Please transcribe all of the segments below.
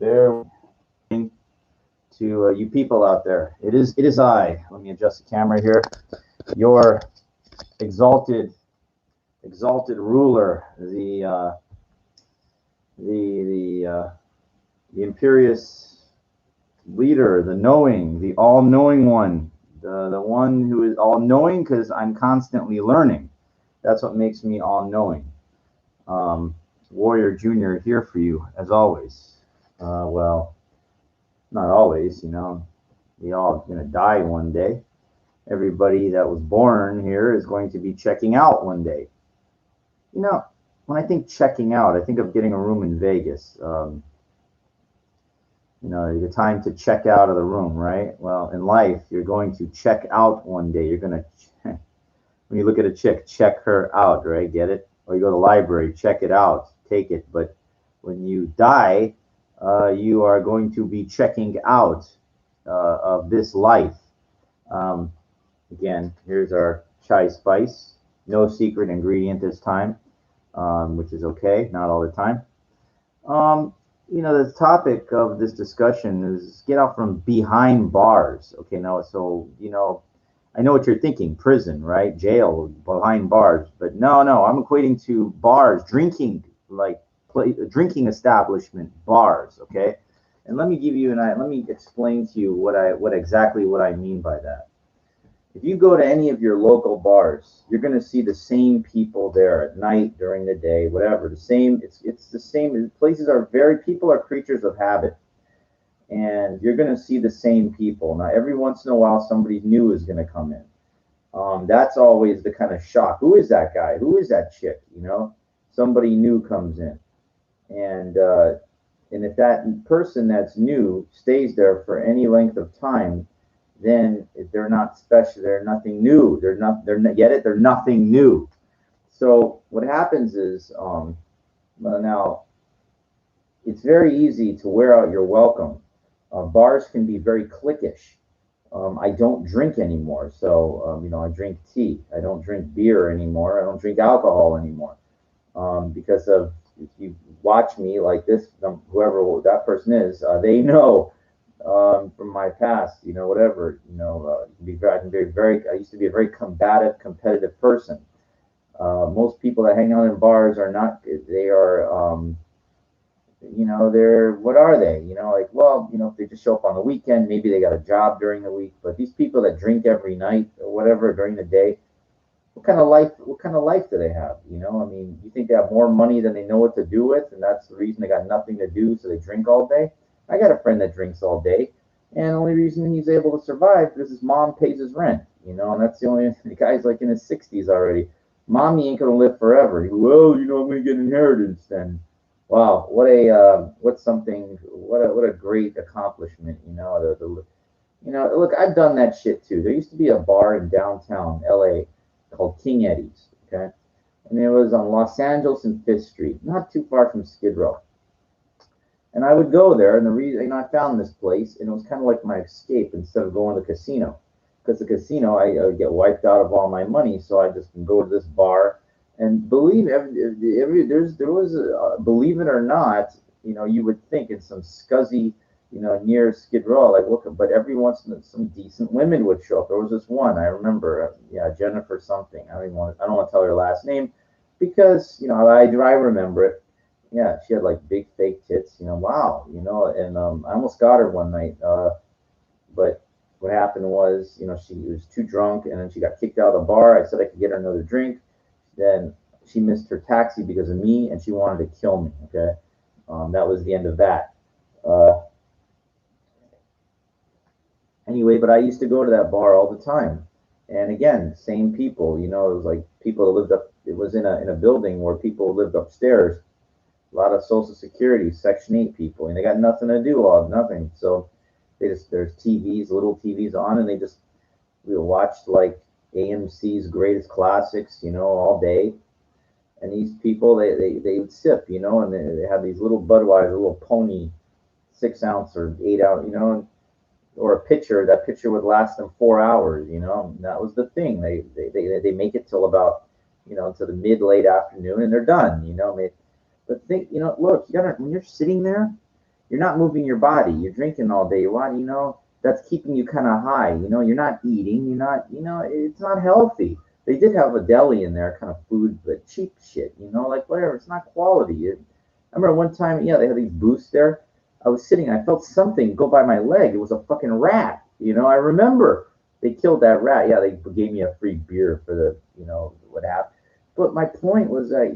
Bear to you people out there. It is I. Let me adjust the camera here. Your exalted ruler, the imperious leader, the knowing, the all-knowing one, the one who is all-knowing because I'm constantly learning. That's what makes me all-knowing. Warrior Junior here for you as always. Well, not always, we all gonna die one day. Everybody that was born here is going to be checking out one day. When I think checking out, I think of getting a room in Vegas. The time to check out of the room, right? Well, in life, you're going to check out one day. You're gonna, when you look at a chick, check her out, right? Get it? Or you go to the library, check it out, take it. But when you die, you are going to be checking out of this life. Again, here's our chai spice. No secret ingredient this time, which is okay, not all the time. The topic of this discussion is get out from behind bars. Okay, now, so, I know what you're thinking, prison, right? Jail, behind bars. But no, I'm equating to bars, drinking, like drinking establishment, bars, okay? And let me explain to you what exactly I mean by that. If you go to any of your local bars, you're going to see the same people there at night, during the day, whatever. The same. It's the same. Places are people are creatures of habit, and you're going to see the same people. Now, every once in a while, somebody new is going to come in. That's always the kind of shock. Who is that guy? Who is that chick? Somebody new comes in, and if that person that's new stays there for any length of time, then they're not special. They're nothing new. Get it? They're nothing new. So what happens is, now it's very easy to wear out your welcome. Bars can be very cliquish. I don't drink anymore, so I drink tea. I don't drink beer anymore. I don't drink alcohol anymore, because of, if you watch me like this, whoever that person is, they know. From my past, whatever, I used to be a very combative, competitive person. Most people that hang out in bars are not, they are, they're, what are they? If they just show up on the weekend, maybe they got a job during the week, but these people that drink every night or whatever during the day, what kind of life do they have? You think they have more money than they know what to do with, and that's the reason they got nothing to do, so they drink all day? I got a friend that drinks all day, and the only reason he's able to survive is his mom pays his rent, and that's the guy's like in his 60s already. Mommy ain't gonna live forever. Well, I'm gonna get inheritance then. Wow, what a great accomplishment, Look, I've done that shit too. There used to be a bar in downtown LA called King Eddie's, okay? And it was on Los Angeles and Fifth Street, not too far from Skid Row. And I would go there, and the reason, I found this place, and it was kind of like my escape instead of going to the casino. Because the casino, I would get wiped out of all my money, so I just go to this bar. And believe it or not, you would think in some scuzzy, near Skid Row, like look, but every once in a while, some decent women would show up. There was this one I remember, Jennifer something. I don't want to tell her last name because I remember it. Yeah, she had like big fake tits, wow, and I almost got her one night, but what happened was, she was too drunk, and then she got kicked out of the bar. I said I could get her another drink. Then she missed her taxi because of me, and she wanted to kill me. Okay, that was the end of that. Anyway, but I used to go to that bar all the time, and again, same people. It was like people that lived up. It was in a building where people lived upstairs. A lot of Social Security, Section 8 people, and they got nothing to do, nothing. So there's TVs, little TVs on, and we watched like AMC's Greatest Classics, all day. And these people, they would sip, and they had these little Budweiser, little pony, 6-ounce or 8-ounce, or a pitcher. That pitcher would last them 4 hours, And that was the thing. They make it till about, to the late afternoon, and they're done, But think, look, when you're sitting there, You're not moving your body. You're drinking all day. Why? That's keeping you kind of high. You're not eating. You're not. It's not healthy. They did have a deli in there, kind of food, but cheap shit. Like whatever. It's not quality. I remember one time, yeah, they had these booths there. I was sitting, I felt something go by my leg. It was a fucking rat. I remember they killed that rat. Yeah, they gave me a free beer for what happened. But my point was that,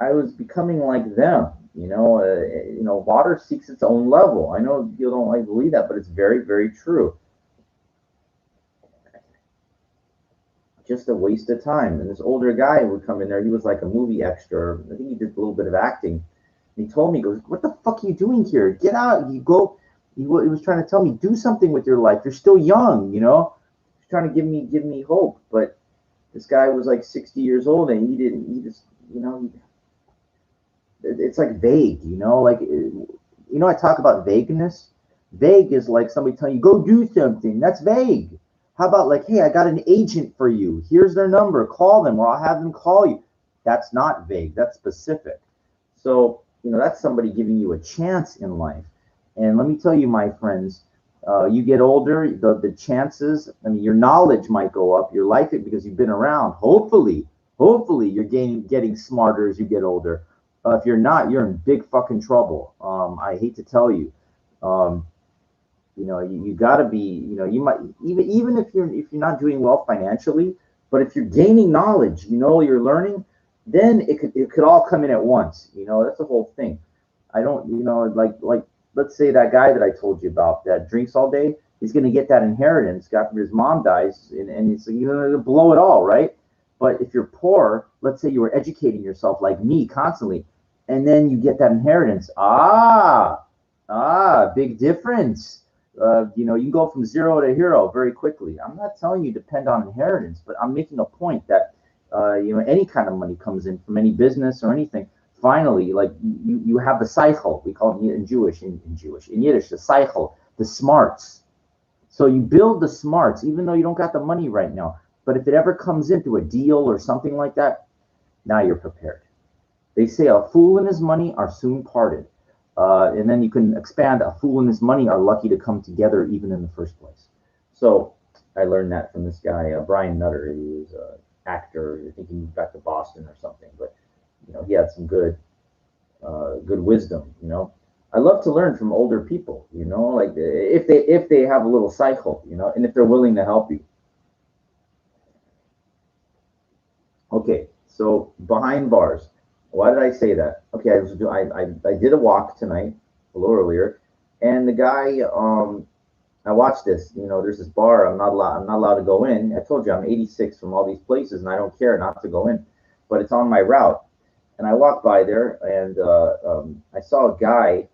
I was becoming like them. Water seeks its own level. I know you don't like believe that, but it's very, very true. Just a waste of time. And this older guy would come in there. He was like a movie extra. I think he did a little bit of acting. And he told me, he goes, "What the fuck are you doing here? Get out. You go." He was trying to tell me, do something with your life. You're still young, He's trying to give me hope. But this guy was like 60 years old, and he just, it's like vague, like, I talk about vagueness. Vague is like somebody telling you, go do something. That's vague. How about like, hey, I got an agent for you. Here's their number. Call them, or I'll have them call you. That's not vague. That's specific. So, that's somebody giving you a chance in life. And let me tell you, my friends, you get older, the chances, your knowledge might go up, your life, because you've been around. Hopefully you're getting smarter as you get older. If you're not, you're in big fucking trouble. I hate to tell you. You got to be, you might, even if you're not doing well financially, but if you're gaining knowledge, you're learning, then it could all come in at once. That's the whole thing. I don't, like let's say that guy that I told you about that drinks all day, he's going to get that inheritance after his mom dies, and it's going to blow it all, right? But if you're poor, let's say you were educating yourself like me constantly, and then you get that inheritance. Big difference. You can go from zero to hero very quickly. I'm not telling you depend on inheritance, but I'm making a point that any kind of money comes in from any business or anything. Finally, like you have the cycle. We call it in Yiddish, the cycle, the smarts. So you build the smarts, even though you don't got the money right now. But if it ever comes into a deal or something like that, now you're prepared. They say a fool and his money are soon parted. And then you can expand, a fool and his money are lucky to come together even in the first place. So I learned that from this guy, Brian Nutter. He was an actor. I think he moved back to Boston or something. But he had some good wisdom. I love to learn from older people. Like if they have a little cycle. And if they're willing to help you. Okay, so behind bars. Why did I say that? Okay, I did a walk tonight, a little earlier, and the guy, I watched this. There's this bar. I'm not allowed to go in. I told you I'm 86 from all these places, and I don't care not to go in, but it's on my route. And I walked by there, and I saw a guy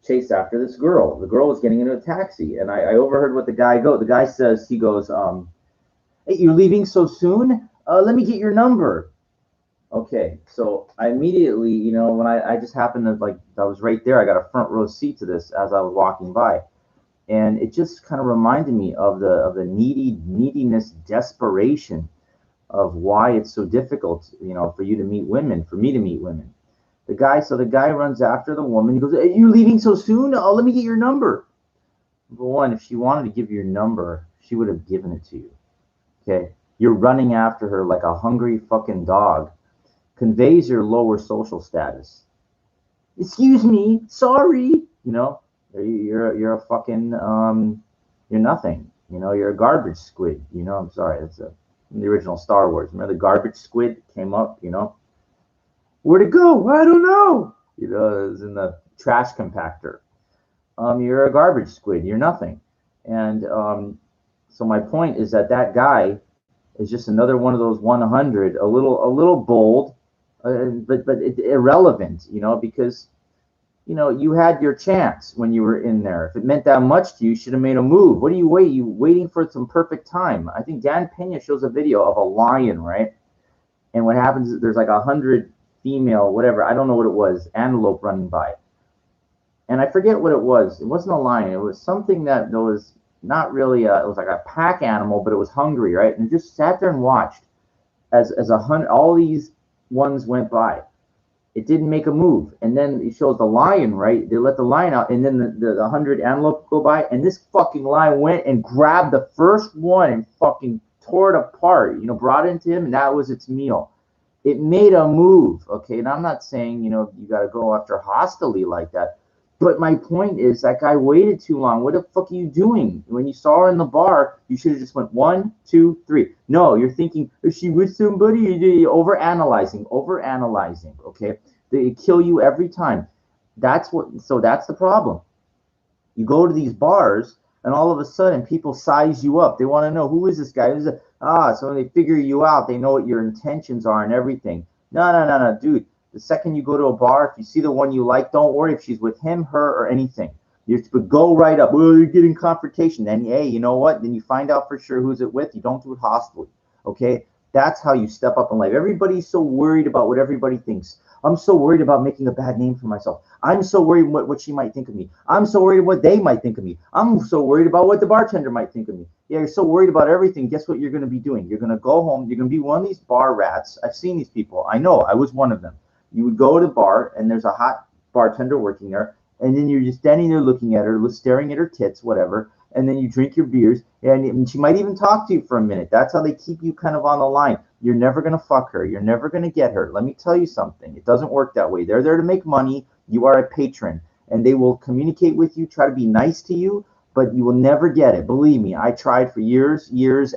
chase after this girl. The girl was getting into a taxi, and I overheard what the guy go. The guy says, he goes, "Hey, you're leaving so soon? Let me get your number." Okay, so I immediately, when I just happened to, like, I was right there. I got a front row seat to this as I was walking by, and it just kind of reminded me of the neediness, desperation of why it's so difficult, for you to meet women, for me to meet women. So the guy runs after the woman. He goes, "Hey, you're leaving so soon? Oh, let me get your number." Number one, if she wanted to give you your number, she would have given it to you. Okay, you're running after her like a hungry fucking dog. Conveys your lower social status. Excuse me, sorry. You're a fucking you're nothing. You're a garbage squid. I'm sorry. That's the original Star Wars. Remember the garbage squid came up. Where'd it go? I don't know. It was in the trash compactor. You're a garbage squid. You're nothing. And so my point is that guy is just another one of those 100, a little bold. But irrelevant, because you had your chance when you were in there. If it meant that much to you, you should have made a move. What are you waiting? You waiting for some perfect time? I think Dan Pena shows a video of a lion, right? And what happens is there's like 100 female, whatever, I don't know what it was, antelope running by, and I forget what it was. It wasn't a lion. It was something that was not really. It was like a pack animal, but it was hungry, right? And just sat there and watched as 100 all these ones went by. It didn't make a move. And then it shows the lion, right? They let the lion out, and then the 100 antelope go by, and this fucking lion went and grabbed the first one and fucking tore it apart, brought it into him, and that was its meal. It made a move, okay? And I'm not saying, you got to go after hostilely like that. But my point is that guy waited too long. What the fuck are you doing? When you saw her in the bar, you should have just went 1, 2, 3. No, you're thinking, is she with somebody? You're overanalyzing, okay? They kill you every time. So that's the problem. You go to these bars, and all of a sudden, people size you up. They want to know, who is this guy? So when they figure you out, they know what your intentions are and everything. No, dude. The second you go to a bar, if you see the one you like, don't worry if she's with him, her, or anything. But go right up. Well, you're getting confrontation. Then, hey, you know what? Then you find out for sure who's it with. You don't do it hostilely. Okay? That's how you step up in life. Everybody's so worried about what everybody thinks. I'm so worried about making a bad name for myself. I'm so worried what she might think of me. I'm so worried what they might think of me. I'm so worried about what the bartender might think of me. Yeah, you're so worried about everything. Guess what you're going to be doing? You're going to go home. You're going to be one of these bar rats. I've seen these people. I know. I was one of them. You would go to the bar, and there's a hot bartender working there, and then you're just standing there looking at her, staring at her tits, whatever, and then you drink your beers, and she might even talk to you for a minute. That's how they keep you kind of on the line. You're never going to fuck her. You're never going to get her. Let me tell you something. It doesn't work that way. They're there to make money. You are a patron, and they will communicate with you, try to be nice to you, but you will never get it. Believe me, I tried for years,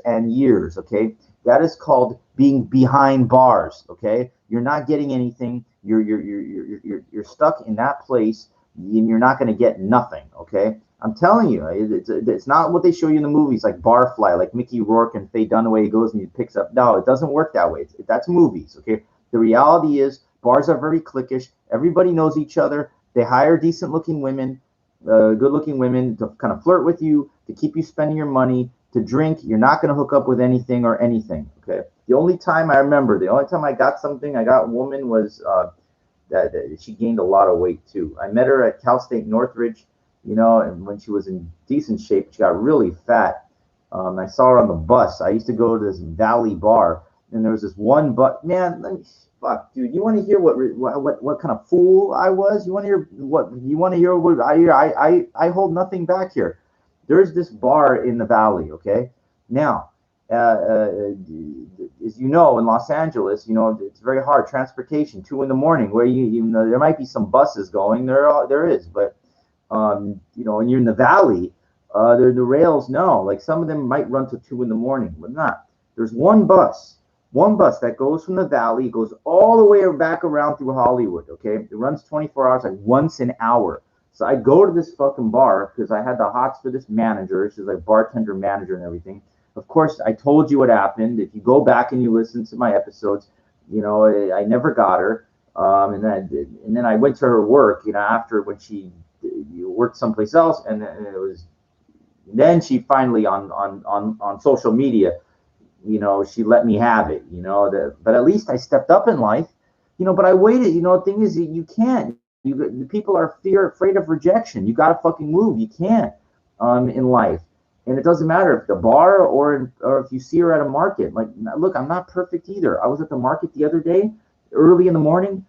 and years, okay? That is called being behind bars, okay? You're not getting anything. You're stuck in that place, and you're not going to get nothing, okay? I'm telling you, it's not what they show you in the movies, like Barfly, like Mickey Rourke and Faye Dunaway goes and he picks up. No, it doesn't work that way. That's movies, okay? The reality is bars are very cliquish. Everybody knows each other. They hire decent-looking women, good-looking women to kind of flirt with you, to keep you spending your money, to drink. You're not going to hook up with anything or anything, okay? The only time I got something, I got a woman was that she gained a lot of weight too. I met her at Cal State Northridge, and when she was in decent shape, she got really fat. I saw her on the bus. I used to go to this Valley bar, and there was this one man. Fuck, dude, you want to hear what kind of fool I was? You want to hear what? You want to hear what I hear? I hold nothing back here. There's this bar in the Valley, okay? Now, as you know, in Los Angeles, it's very hard. Transportation, 2 a.m, where there might be some buses going. There is, but when you're in the Valley, the rails, no, like some of them might run to 2 a.m, but not. There's one bus that goes from the Valley, goes all the way back around through Hollywood. Okay, it runs 24 hours, like once an hour. So I go to this fucking bar because I had the hots for this manager. She's like bartender, manager, and everything. Of course, I told you what happened. If you go back and you listen to my episodes, I never got her. And then I went to her work, after when she worked someplace else, and it was. Then she finally on social media, she let me have it. But at least I stepped up in life, But I waited. The thing is, you can't. The people are afraid of rejection. You got to fucking move. You can't in life. And it doesn't matter if the bar or if you see her at a market. Like, look, I'm not perfect either. I was at the market the other day, early in the morning.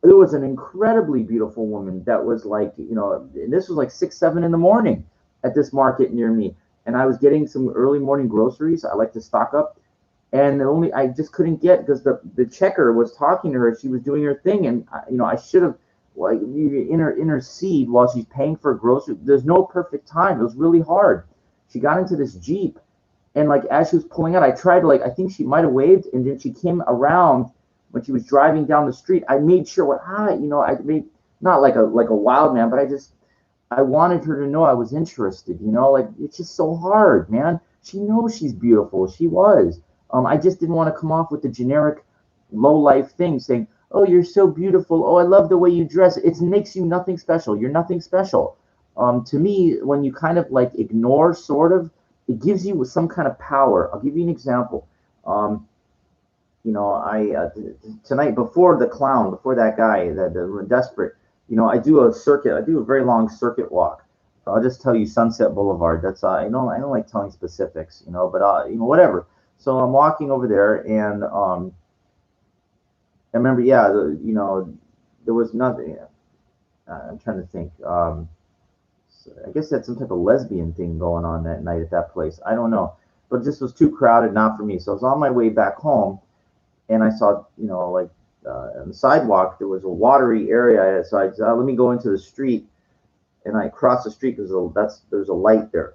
There was an incredibly beautiful woman that was like, and this was like 6, 7 in the morning at this market near me. And I was getting some early morning groceries. I like to stock up. And I just couldn't get, because the checker was talking to her. She was doing her thing. And, I should have, like, intercede while she's paying for groceries. There's no perfect time. It was really hard. She got into this Jeep, and like as she was pulling out, I tried to, like, I think she might have waved, and then she came around when she was driving down the street. I made sure I made, not like a wild man, but I wanted her to know I was interested. Like, it's just so hard, man. She knows she's beautiful. She was. I just didn't want to come off with the generic low life thing saying, oh, you're so beautiful. Oh, I love the way you dress. It makes you nothing special. You're nothing special. To me, when you kind of like ignore, sort of, it gives you some kind of power. I'll give you an example. I tonight, before that guy, the desperate, I do a circuit. I do a very long circuit walk. I'll just tell you Sunset Boulevard. That's I don't like telling specifics, but whatever. So I'm walking over there, and I remember, yeah, there was nothing. I'm trying to think. So I guess that's some type of lesbian thing going on that night at that place. I don't know, but it just was too crowded, not for me. So I was on my way back home, and I saw, like on the sidewalk there was a watery area. So I said, let me go into the street, and I crossed the street because there's a light there.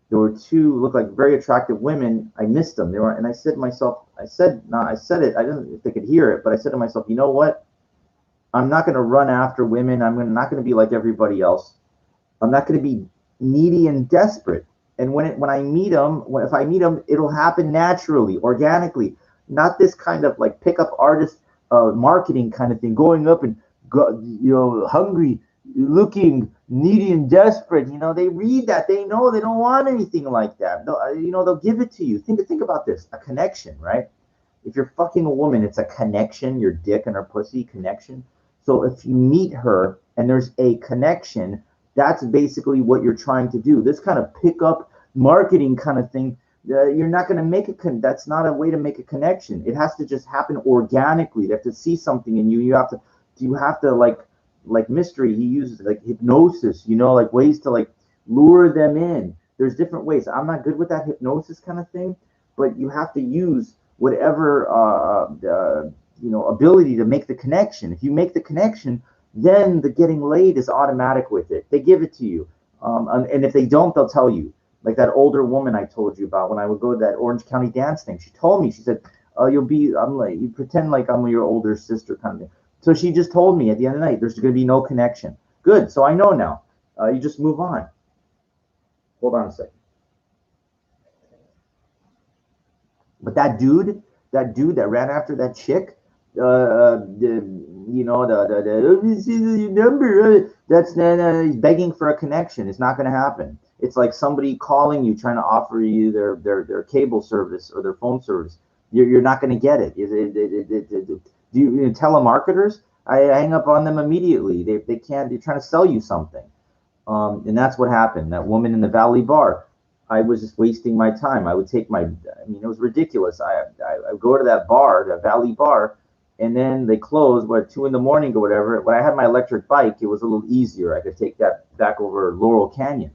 There were two looked like very attractive women. I missed them. They were, and I said to myself, I said it. I didn't know if they could hear it, but I said to myself, you know what? I'm not going to run after women. Not going to be like everybody else. I'm not going to be needy and desperate. And when I meet them, if I meet them, it'll happen naturally, organically, not this kind of like pickup artist marketing kind of thing, going up and hungry, looking needy and desperate. They read that, they know they don't want anything like that. They'll give it to you. Think about this: a connection, right? If you're fucking a woman, it's a connection. Your dick and her pussy connection. So if you meet her and there's a connection, that's basically what you're trying to do. This kind of pickup marketing kind of thing, you're not going to make that's not a way to make a connection. It has to just happen organically. They have to see something in you. You have to like mystery. He uses like hypnosis, like ways to like lure them in. There's different ways. I'm not good with that hypnosis kind of thing, but you have to use whatever ability to make the connection. If you make the connection, then the getting laid is automatic with it. They give it to you, and if they don't, they'll tell you. Like that older woman I told you about when I would go to that Orange County dance thing. She told me, she said, I'm like, you pretend like I'm your older sister kind of thing. So she just told me at the end of the night, there's going to be no connection. Good, so I know now. You just move on. Hold on a second. But that ran after that chick, this is your number. That's he's begging for a connection. It's not going to happen. It's like somebody calling you, trying to offer you their cable service or their phone service. You're not going to get it. Do you telemarketers? I hang up on them immediately. They can't. They're trying to sell you something. And that's what happened. That woman in the Valley Bar. I was just wasting my time. I would take it was ridiculous. I go to that bar, that Valley Bar, and then they close, 2 in the morning or whatever. When I had my electric bike, it was a little easier. I could take that back over Laurel Canyon.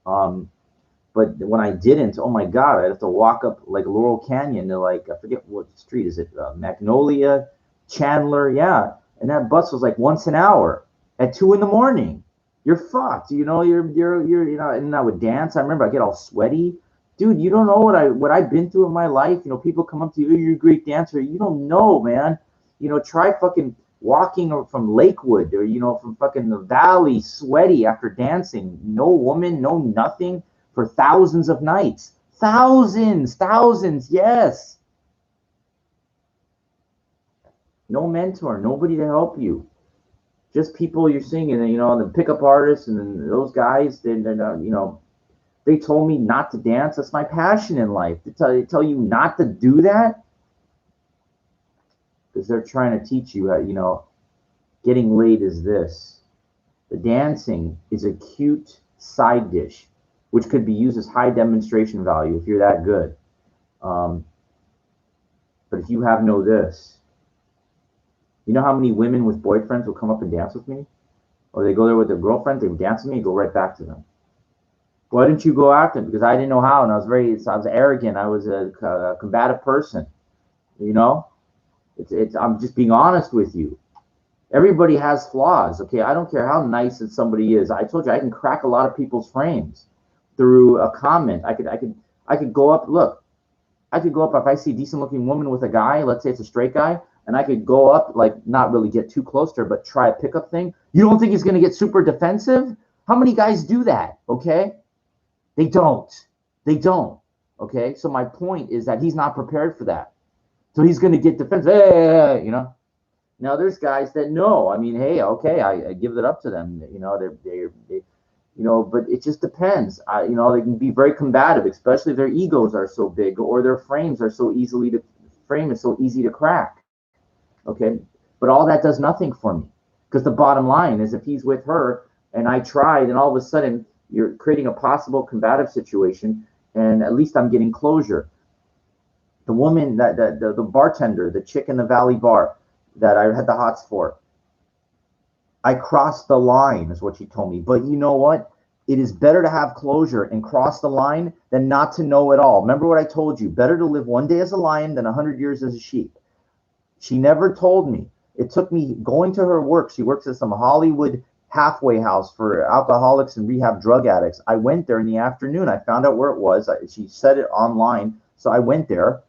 But when I didn't, oh my God, I'd have to walk up like Laurel Canyon to I forget what street is it, Magnolia, Chandler, yeah. And that bus was like once an hour at 2 in the morning. You're fucked. And I would dance. I remember I get all sweaty. Dude, you don't know what I've been through in my life. People come up to you, oh, you're a great dancer. You don't know, man. Try fucking walking from Lakewood or, from fucking the valley, sweaty after dancing. No woman, no nothing for thousands of nights. Thousands, yes. No mentor, nobody to help you. Just people you're seeing, and the pickup artists, and then those guys. They told me not to dance. That's my passion in life. They tell you not to do that because they're trying to teach you how, getting laid is this. The dancing is a cute side dish, which could be used as high demonstration value if you're that good. But if you have no this. You know how many women with boyfriends will come up and dance with me? Or they go there with their girlfriends, they would dance with me and go right back to them. Why didn't you go after them? Because I didn't know how, and I was arrogant. I was a combative person. I'm just being honest with you. Everybody has flaws, okay? I don't care how nice that somebody is. I told you I can crack a lot of people's frames through a comment. I could go up. Look, I could go up if I see a decent looking woman with a guy. Let's say it's a straight guy. And I could go up, not really get too close to her, but try a pickup thing. You don't think he's going to get super defensive? How many guys do that, okay? They don't. Okay? So my point is that he's not prepared for that. So he's going to get defensive, Now there's guys that know. Hey, okay, I give it up to them. But it just depends. They can be very combative, especially if their egos are so big or their frames are so easy to crack. Okay, but all that does nothing for me, because the bottom line is if he's with her and I tried, and all of a sudden you're creating a possible combative situation, and at least I'm getting closure. The woman, the bartender, the chick in the Valley Bar, that I had the hots for. I crossed the line, is what she told me. But you know what? It is better to have closure and cross the line than not to know it all. Remember what I told you? Better to live one day as a lion than 100 years as a sheep. She never told me. It took me going to her work. She works at some Hollywood halfway house for alcoholics and rehab drug addicts. I went there in the afternoon. I found out where it was. She said it online. So I went there,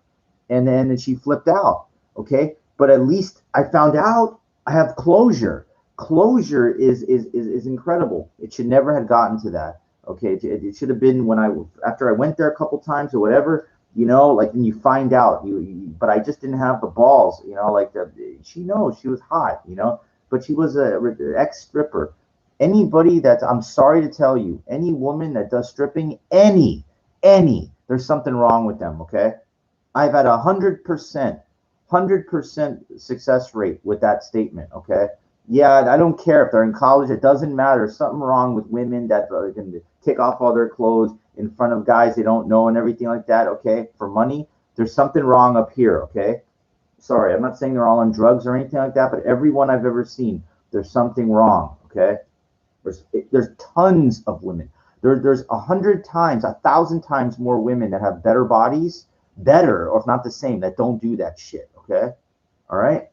and then she flipped out. Okay. But at least I found out I have closure. Closure is incredible. It should never have gotten to that. Okay. It should have been after I went there a couple times or whatever, like when you find out but I just didn't have the balls, like she knows she was hot, but she was a ex stripper. I'm sorry to tell you, any woman that does stripping, there's something wrong with them. Okay. I've had 100% success rate with that statement. Okay. Yeah, I don't care if they're in college. It doesn't matter. There's something wrong with women that can take off all their clothes in front of guys they don't know and everything like that. Okay, for money, there's something wrong up here. Okay, sorry, I'm not saying they're all on drugs or anything like that, but everyone I've ever seen, there's something wrong. Okay, there's tons of women. There's 100 times, 1,000 times more women that have better bodies, better or if not the same, that don't do that shit. Okay, all right.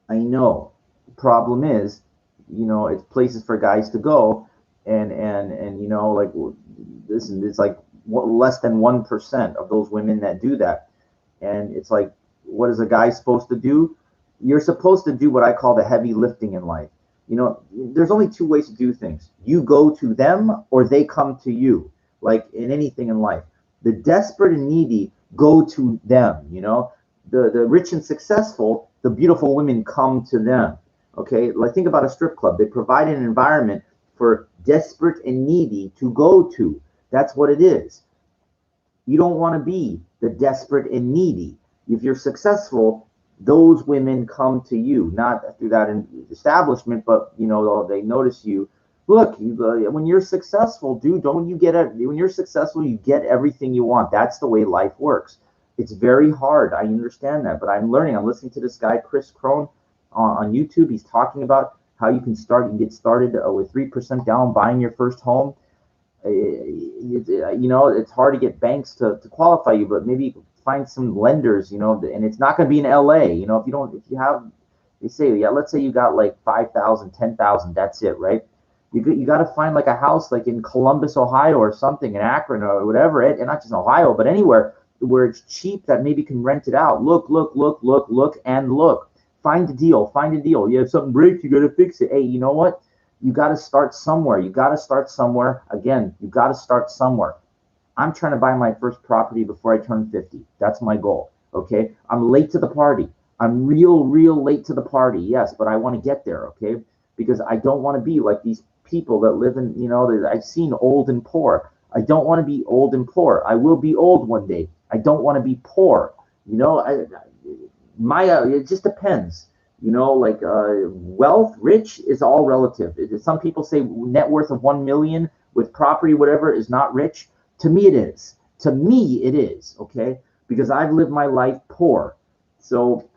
I know. The problem is, it's places for guys to go, and like listen, it's like less than 1% of those women that do that, and it's like, what is a guy supposed to do? You're supposed to do what I call the heavy lifting in life. There's only two ways to do things. You go to them, or they come to you. Like in anything in life, the desperate and needy go to them. The rich and successful, the beautiful women come to them. Okay, like think about a strip club. They provide an environment for desperate and needy to go to. That's what it is. You don't want to be the desperate and needy. If you're successful, those women come to you, not through that establishment, but they notice you. Look, when you're successful, dude, don't you get it? When you're successful, you get everything you want. That's the way life works. It's very hard. I understand that, but I'm learning. I'm listening to this guy, Chris Crone, on YouTube. He's talking about how you can get started with 3% down buying your first home. It's hard to get banks to qualify you, but maybe find some lenders, and it's not going to be in LA. They say, yeah, let's say you got like 5,000, 10,000, that's it, right? You got to find like a house like in Columbus, Ohio or something, in Akron or whatever, and not just in Ohio, but anywhere where it's cheap that maybe can rent it out. Look, and look. Find a deal. You have something breaks, you got to fix it. Hey, you know what? You got to start somewhere. Again, you got to start somewhere. I'm trying to buy my first property before I turn 50. That's my goal. Okay. I'm late to the party. I'm real late to the party. Yes, but I want to get there. Okay. Because I don't want to be like these people that live in, I've seen old and poor. I don't want to be old and poor. I will be old one day. I don't want to be poor. It just depends. Wealth, rich is all relative. Some people say net worth of 1 million with property, whatever, is not rich. To me, it is. Okay, because I've lived my life poor. So,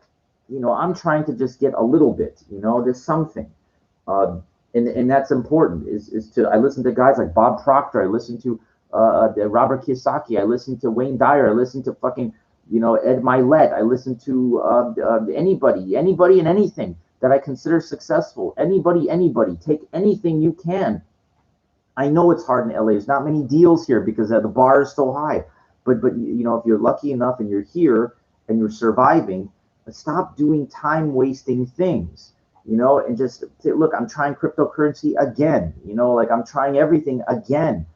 I'm trying to just get a little bit. There's something. And that's important. I listen to guys like Bob Proctor. I listen to Robert Kiyosaki. I listen to Wayne Dyer. I listen to fucking Ed Milet. I listen to anybody and anything that I consider successful. Anybody. Take anything you can. I know it's hard in LA. There's not many deals here because the bar is so high. But if you're lucky enough and you're here and you're surviving, stop doing time wasting things. And just say, look, I'm trying cryptocurrency again. Like I'm trying everything again.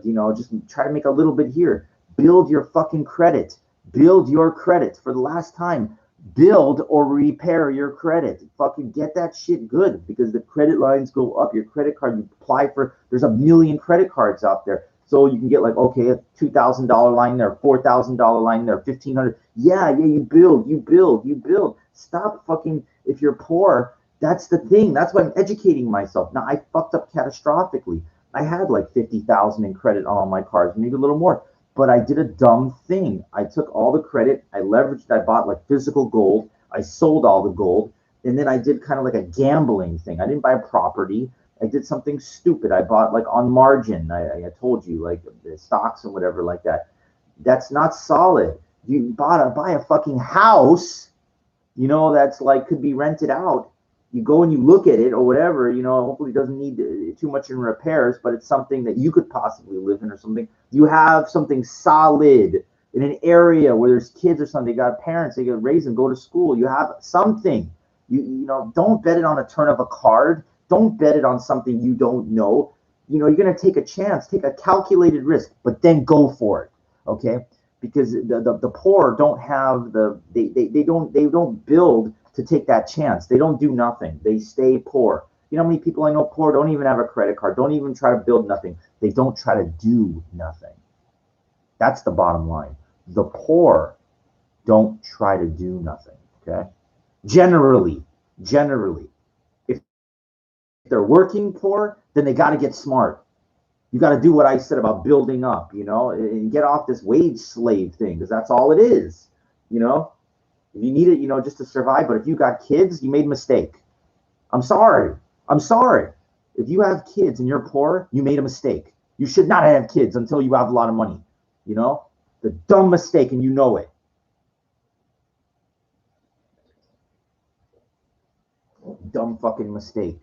Just try to make a little bit here. Build your fucking credit. Build your credit for the last time. Build or repair your credit. Fucking get that shit good, because the credit lines go up. Your credit card, you apply for, there's a million credit cards out there. So you can get like, okay, a $2,000 line there, $4,000 line there, $1,500. Yeah, you build. Stop fucking, if you're poor, that's the thing. That's why I'm educating myself. Now, I fucked up catastrophically. I had like 50,000 in credit on all my cards, maybe a little more. But I did a dumb thing. I took all the credit. I leveraged. I bought like physical gold. I sold all the gold, and then I did kind of like a gambling thing. I didn't buy a property. I did something stupid. I bought like on margin. I told you like the stocks and whatever like that. That's not solid. You buy a fucking house, that's like could be rented out. You go and you look at it or whatever, hopefully it doesn't need too much in repairs, but it's something that you could possibly live in or something. You have something solid in an area where there's kids or something, they got parents, they got to raise them, go to school. You have something. Don't bet it on a turn of a card. Don't bet it on something you don't know. You're going to take a chance, take a calculated risk, but then go for it. Okay? Because the poor don't have they don't build to take that chance. They don't do nothing. They stay poor. You know how many people I know poor don't even have a credit card, don't even try to build nothing. They don't try to do nothing. That's the bottom line. The poor don't try to do nothing. Okay? Generally, if they're working poor, then they got to get smart. You got to do what I said about building up, and get off this wage slave thing, because that's all it is. If you need it, just to survive. But if you got kids, you made a mistake. I'm sorry. If you have kids and you're poor, you made a mistake. You should not have kids until you have a lot of money. The dumb mistake, and you know it. Dumb fucking mistake.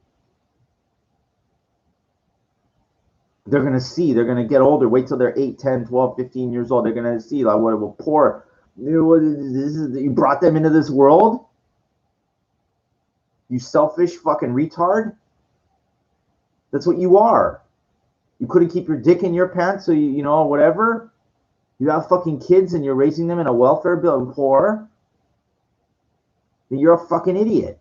They're going to see. They're going to get older. Wait till they're 8, 10, 12, 15 years old. They're going to see like what poor. You brought them into this world? You selfish fucking retard? That's what you are. You couldn't keep your dick in your pants, so whatever. You have fucking kids and you're raising them in a welfare bill and poor. Then you're a fucking idiot.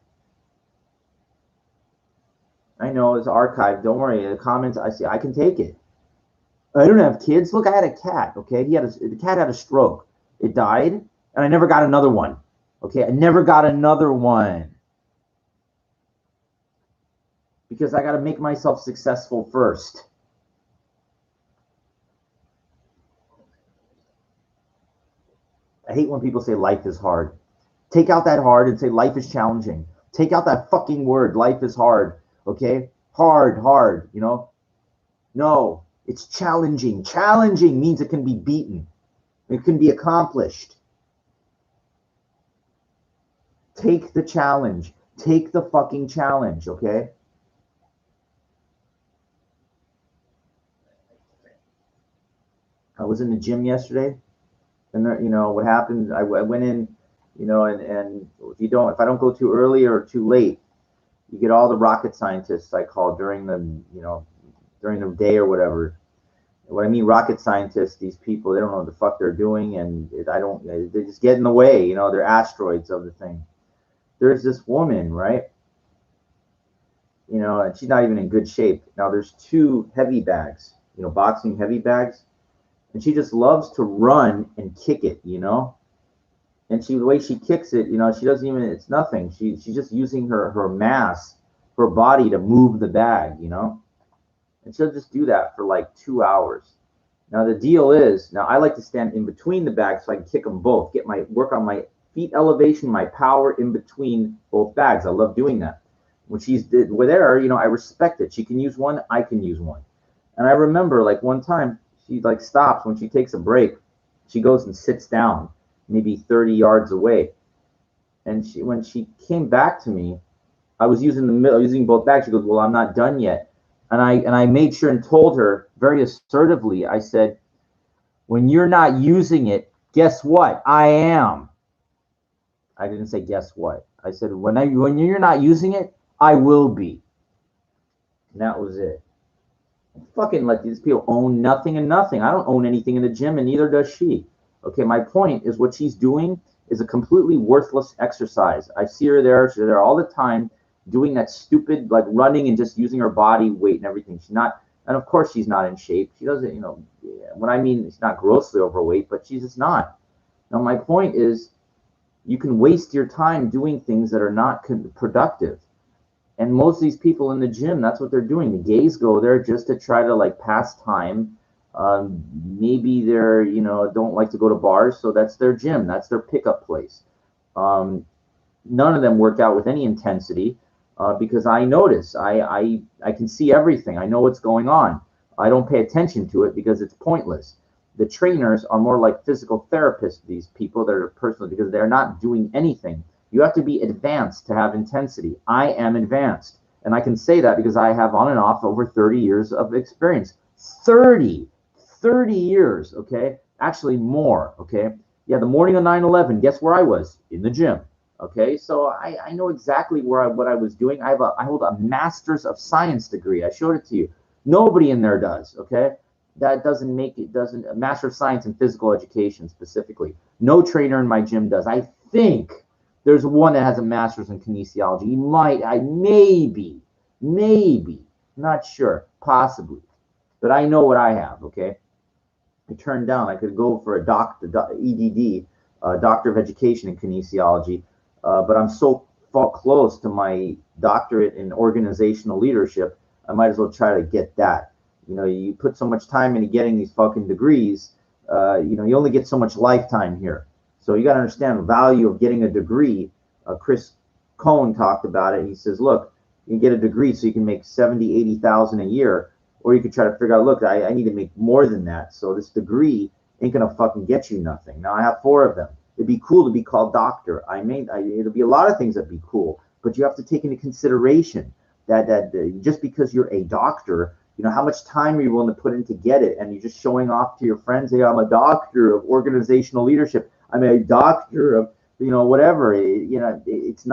I know it's archived. Don't worry. The comments I see, I can take it. I don't have kids. Look, I had a cat. Okay, the cat had a stroke. It died, and I never got another one. Okay, I never got another one because I got to make myself successful first. I hate when people say life is hard. Take out that hard and say life is challenging. Take out that fucking word. Life is hard. Okay? Hard. No, it's challenging. Challenging means it can be beaten. It can be accomplished. Take the challenge. Take the fucking challenge, okay? I was in the gym yesterday, and there, what happened, I went in, and if I don't go too early or too late, you get all the rocket scientists I call during the day or whatever. What I mean, rocket scientists, these people, they don't know what the fuck they're doing, and they just get in the way, they're asteroids of the thing. There's this woman, right? And she's not even in good shape. Now there's 2 heavy bags, boxing heavy bags, and she just loves to run and kick it, and the way she kicks it, she doesn't even, it's nothing. She's just using her mass, her body to move the bag, and she'll just do that for like 2 hours. Now the deal is, now I like to stand in between the bags so I can kick them both, work on my feet elevation, my power in between both bags. I love doing that. When she's with her, I respect it. She can use one, I can use one. And I remember like one time she like stops when she takes a break. She goes and sits down maybe 30 yards away. And when she came back to me, I was using both bags. She goes, "Well, I'm not done yet." And I made sure and told her very assertively, I said, "When you're not using it, guess what? I am." I didn't say guess what. I said, when you're not using it, I will be. And that was it. Fucking let these people own nothing and nothing. I don't own anything in the gym, and neither does she. Okay, my point is what she's doing is a completely worthless exercise. I see her there. She's there all the time doing that stupid, like running and just using her body weight and everything. She's not, and of course she's not in shape. She doesn't, what I mean, it's not grossly overweight, but she's just not. Now, my point is you can waste your time doing things that are not productive. And most of these people in the gym, that's what they're doing. The gays go there just to try to like pass time. Maybe they're, don't like to go to bars, so that's their gym, that's their pickup place. Um, None of them work out with any intensity because I notice, I can see everything. I know what's going on. I don't pay attention to it because it's pointless. The trainers are more like physical therapists, these people that are personal, because they're not doing anything. You have to be advanced to have intensity. I am advanced. And I can say that because I have on and off over 30 years of experience. 30, 30 years, okay? Actually, more, okay? Yeah, the morning of 9/11, guess where I was? In the gym. Okay, so I know exactly what I was doing. I hold a master's of science degree. I showed it to you. Nobody in there does. Okay, that doesn't make it doesn't a master of science in physical education specifically. No trainer in my gym does. I think there's one that has a master's in kinesiology. He might, I maybe, not sure, possibly, but I know what I have. Okay, I turned down. I could go for a EDD, Doctor of Education in Kinesiology, but I'm so close to my doctorate in organizational leadership, I might as well try to get that. You put so much time into getting these fucking degrees, you only get so much lifetime here. So you got to understand the value of getting a degree. Chris Cohn talked about it. He says, look, you can get a degree so you can make 70, 80,000 a year, or you could try to figure out, look, I need to make more than that. So this degree ain't gonna fucking get you nothing. Now I have 4 of them. It'd be cool to be called doctor. It'll be a lot of things that'd be cool, but you have to take into consideration that just because you're a doctor, how much time are you willing to put in to get it, and you're just showing off to your friends, hey, I'm a doctor of organizational leadership. I'm a doctor of whatever. It's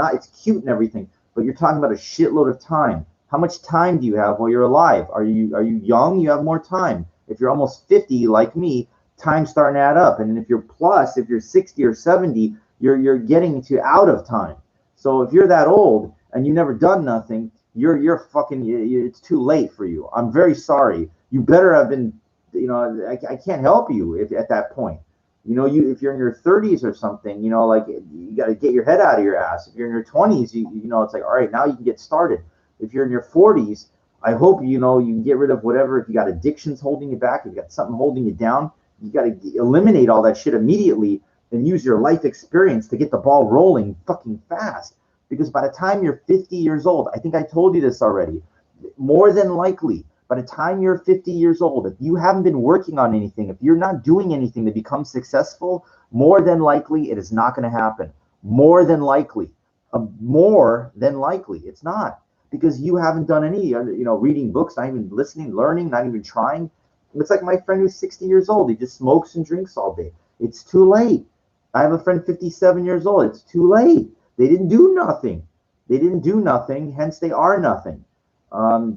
cute and everything, but you're talking about a shitload of time. How much time do you have while you're alive? Are you young? You have more time. If you're almost 50 like me, time's starting to add up. And if you're 60 or 70, you're getting to out of time. So if you're that old and you never done nothing, you're fucking, it's too late for you. I'm very sorry. You better have been, I can't help you if at that point. If you're in your 30s or something, like you got to get your head out of your ass. If you're in your 20s, it's like, all right, now you can get started. If you're in your 40s, I hope you can get rid of whatever. If you got addictions holding you back, if you got something holding you down, you got to eliminate all that shit immediately and use your life experience to get the ball rolling fucking fast. Because by the time you're 50 years old, I think I told you this already, more than likely, by the time you're 50 years old, if you haven't been working on anything, if you're not doing anything to become successful, more than likely it is not going to happen. More than likely. It's not, because you haven't done any, reading books, not even listening, learning, not even trying. It's like my friend who's 60 years old. He just smokes and drinks all day. It's too late. I have a friend 57 years old. It's too late. They didn't do nothing. Hence they are nothing.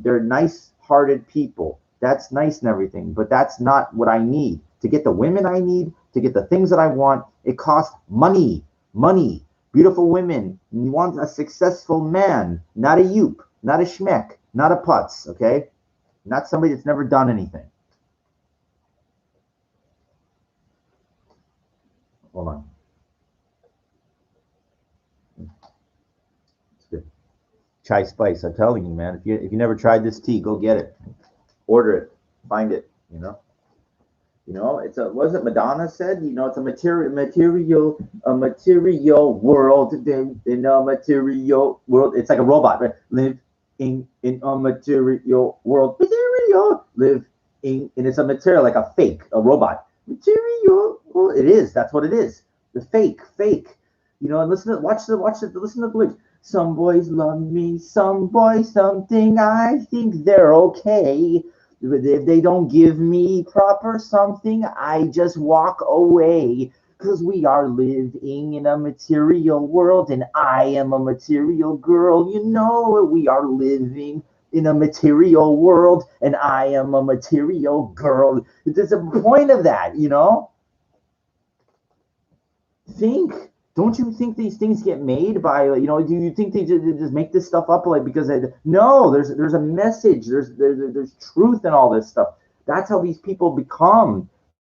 They're nice-hearted people. That's nice and everything, but that's not what I need. To get the women I need, to get the things that I want, it costs money. Money. Beautiful women. You want a successful man, not a yoop, not a schmeck, not a putz, okay? Not somebody that's never done anything. Hold on. It's good. Chai spice. I'm telling you, man. If you never tried this tea, go get it. Order it. Find it. It's a, was it Madonna said? It's a a material world. In a material world, it's like a robot, right? Live in a material world. Material. Live in, and it's a material, like a fake, a robot. Material. Well, it is. That's what it is. The fake. And listen to listen to the lyrics. Some boys love me, some boys something. I think they're okay. If they don't give me proper something, I just walk away. Because we are living in a material world, and I am a material girl. We are living in a material world, and I am a material girl. There's a point of that, Think. Don't you think these things get made by, do you think they just make this stuff up, like, because no, there's a message, there's truth in all this stuff. That's how these people become,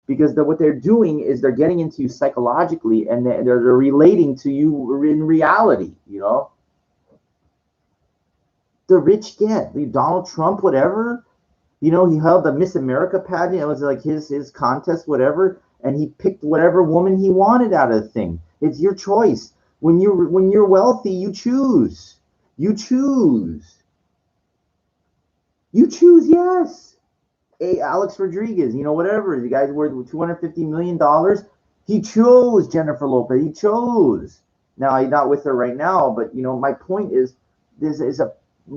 because what they're doing is they're getting into you psychologically, and they're relating to you in reality. The rich get Donald Trump, whatever. You know, he held the Miss America pageant. It was like his contest, whatever, and he picked whatever woman he wanted out of the thing. It's your choice. When you're wealthy, you choose. You choose. You choose. Yes. Hey, Alex Rodriguez, you know, whatever. The guy's worth $250 million. He chose Jennifer Lopez. He chose. Now he's not with her right now, but you know, my point is, this is a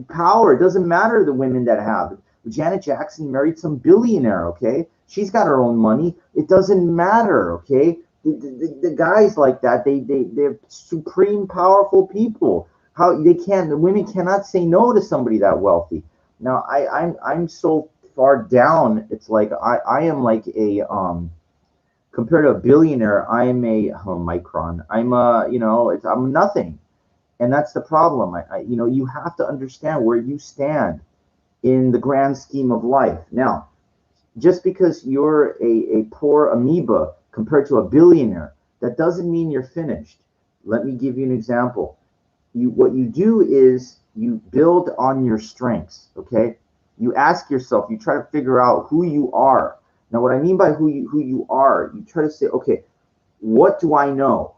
power. It doesn't matter the women that have. Janet Jackson married some billionaire. Okay, she's got her own money. It doesn't matter. Okay, the guys like that, they're supreme powerful people. How they can the women cannot say no to somebody that wealthy. Now I'm so far down. It's like I am like a compared to a billionaire. I am a micron. I'm a you know I'm nothing, and that's the problem. You know, you have to understand where you stand in the grand scheme of life. Now, just because you're a poor amoeba compared to a billionaire, that doesn't mean you're finished. Let me give you an example. What you do is you build on your strengths. Okay, you ask yourself, you try to figure out who you are. Now, what I mean by who you are, you try to say, okay, what do I know?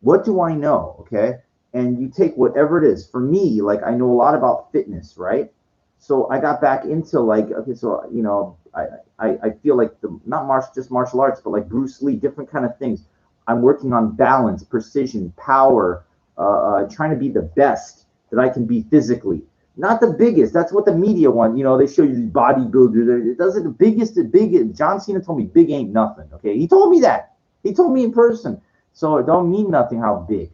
What do I know? Okay, and you take whatever it is. For me, like I know a lot about fitness, right? So I got back into like, okay, so you know, I feel like the not just martial arts, but like Bruce Lee, different kind of things. I'm working on balance, precision, power, trying to be the best that I can be physically. Not the biggest. That's what the media want. You know, they show you these bodybuilders. It doesn't the biggest. The biggest. John Cena told me big ain't nothing. Okay, he told me that. He told me in person. So it don't mean nothing how big.